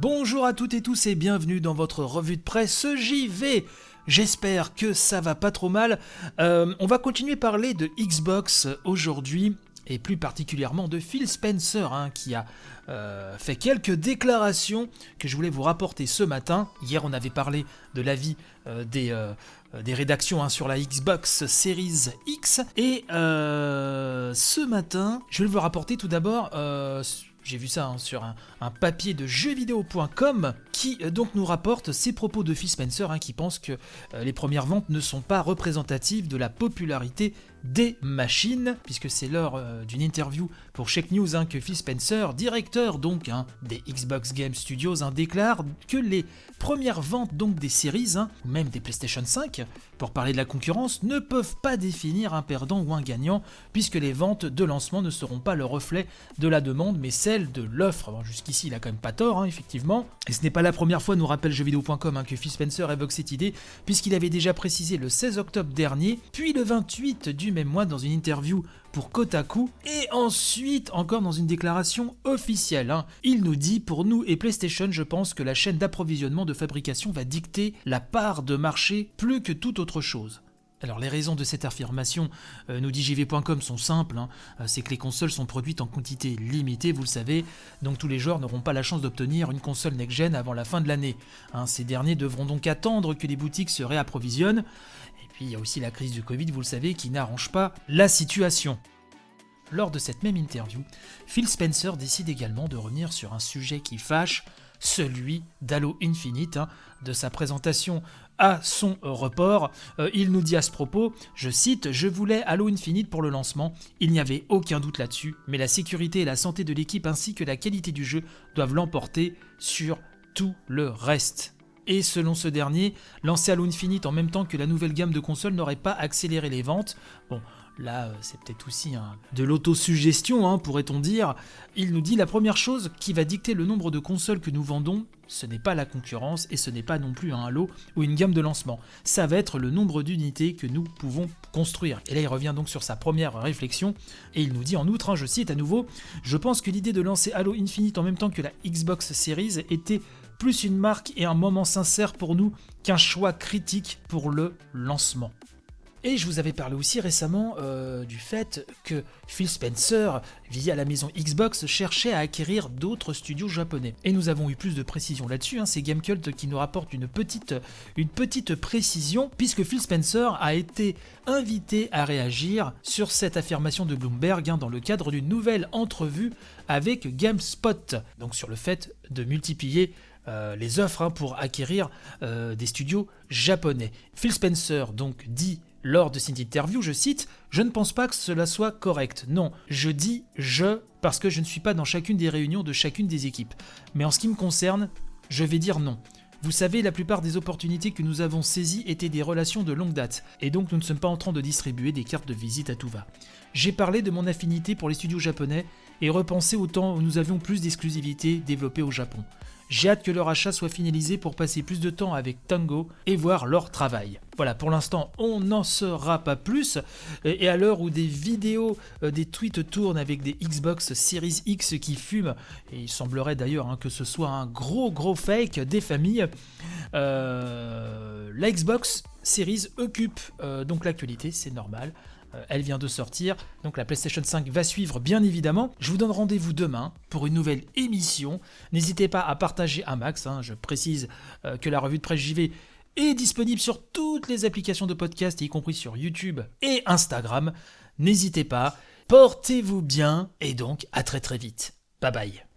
Bonjour à toutes et tous et bienvenue dans votre revue de presse JV. J'espère que ça va pas trop mal. On va continuer à parler de Xbox aujourd'hui et plus particulièrement de Phil Spencer qui a fait quelques déclarations que je voulais vous rapporter ce matin. Hier on avait parlé de l'avis des rédactions sur la Xbox Series X et ce matin je vais vous rapporter tout d'abord j'ai vu ça sur un papier de jeuxvideo.com qui donc nous rapporte ces propos de Phil Spencer qui pense que les premières ventes ne sont pas représentatives de la popularité des machines, puisque c'est lors d'une interview pour Check News que Phil Spencer, directeur donc des Xbox Game Studios, déclare que les premières ventes donc des séries, ou même des PlayStation 5, pour parler de la concurrence, ne peuvent pas définir un perdant ou un gagnant, puisque les ventes de lancement ne seront pas le reflet de la demande, mais celle de l'offre. Bon, jusqu'ici, il a quand même pas tort, effectivement. Et ce n'est pas la première fois, nous rappelle jeuxvideo.com, que Phil Spencer évoque cette idée, puisqu'il avait déjà précisé le 16 octobre dernier, puis le 28 du même mois dans une interview pour Kotaku, et ensuite encore dans une déclaration officielle. Il nous dit: pour nous et PlayStation, je pense que la chaîne d'approvisionnement de fabrication va dicter la part de marché plus que toute autre chose. Alors les raisons de cette affirmation, nous dit jv.com, sont simples, c'est que les consoles sont produites en quantité limitée, vous le savez, donc tous les joueurs n'auront pas la chance d'obtenir une console next-gen avant la fin de l'année. Ces derniers devront donc attendre que les boutiques se réapprovisionnent, et puis il y a aussi la crise du Covid, vous le savez, qui n'arrange pas la situation. Lors de cette même interview, Phil Spencer décide également de revenir sur un sujet qui fâche, celui d'Halo Infinite, de sa présentation à son report. Il nous dit à ce propos, je cite: « Je voulais Halo Infinite pour le lancement, il n'y avait aucun doute là-dessus, mais la sécurité et la santé de l'équipe ainsi que la qualité du jeu doivent l'emporter sur tout le reste. » Et selon ce dernier, lancer Halo Infinite en même temps que la nouvelle gamme de consoles n'aurait pas accéléré les ventes. Bon, là, c'est peut-être aussi de l'autosuggestion, pourrait-on dire. Il nous dit: la première chose qui va dicter le nombre de consoles que nous vendons, ce n'est pas la concurrence et ce n'est pas non plus un Halo ou une gamme de lancement. Ça va être le nombre d'unités que nous pouvons construire. Et là, il revient donc sur sa première réflexion et il nous dit en outre, je cite à nouveau: je pense que l'idée de lancer Halo Infinite en même temps que la Xbox Series était plus une marque et un moment sincère pour nous qu'un choix critique pour le lancement. Et je vous avais parlé aussi récemment du fait que Phil Spencer, via la maison Xbox, cherchait à acquérir d'autres studios japonais. Et nous avons eu plus de précisions là-dessus, c'est Gamecult qui nous rapporte une petite précision, puisque Phil Spencer a été invité à réagir sur cette affirmation de Bloomberg dans le cadre d'une nouvelle entrevue avec GameSpot, donc sur le fait de multiplier les offres pour acquérir des studios japonais. Phil Spencer donc dit lors de cette interview, je cite: « Je ne pense pas que cela soit correct. Non, je dis « je » parce que je ne suis pas dans chacune des réunions de chacune des équipes. Mais en ce qui me concerne, je vais dire non. Vous savez, la plupart des opportunités que nous avons saisies étaient des relations de longue date, et donc nous ne sommes pas en train de distribuer des cartes de visite à tout va. J'ai parlé de mon affinité pour les studios japonais et repensé au temps où nous avions plus d'exclusivité développée au Japon. J'ai hâte que leur achat soit finalisé pour passer plus de temps avec Tango et voir leur travail. » Voilà, pour l'instant, on n'en saura pas plus. Et à l'heure où des vidéos, des tweets tournent avec des Xbox Series X qui fument, et il semblerait d'ailleurs que ce soit un gros fake des familles, la Xbox Series occupe donc l'actualité, c'est normal. Elle vient de sortir, donc la PlayStation 5 va suivre bien évidemment. Je vous donne rendez-vous demain pour une nouvelle émission. N'hésitez pas à partager un max, je précise que la revue de presse JV est disponible sur toutes les applications de podcast, y compris sur YouTube et Instagram. N'hésitez pas, portez-vous bien et donc à très vite. Bye bye.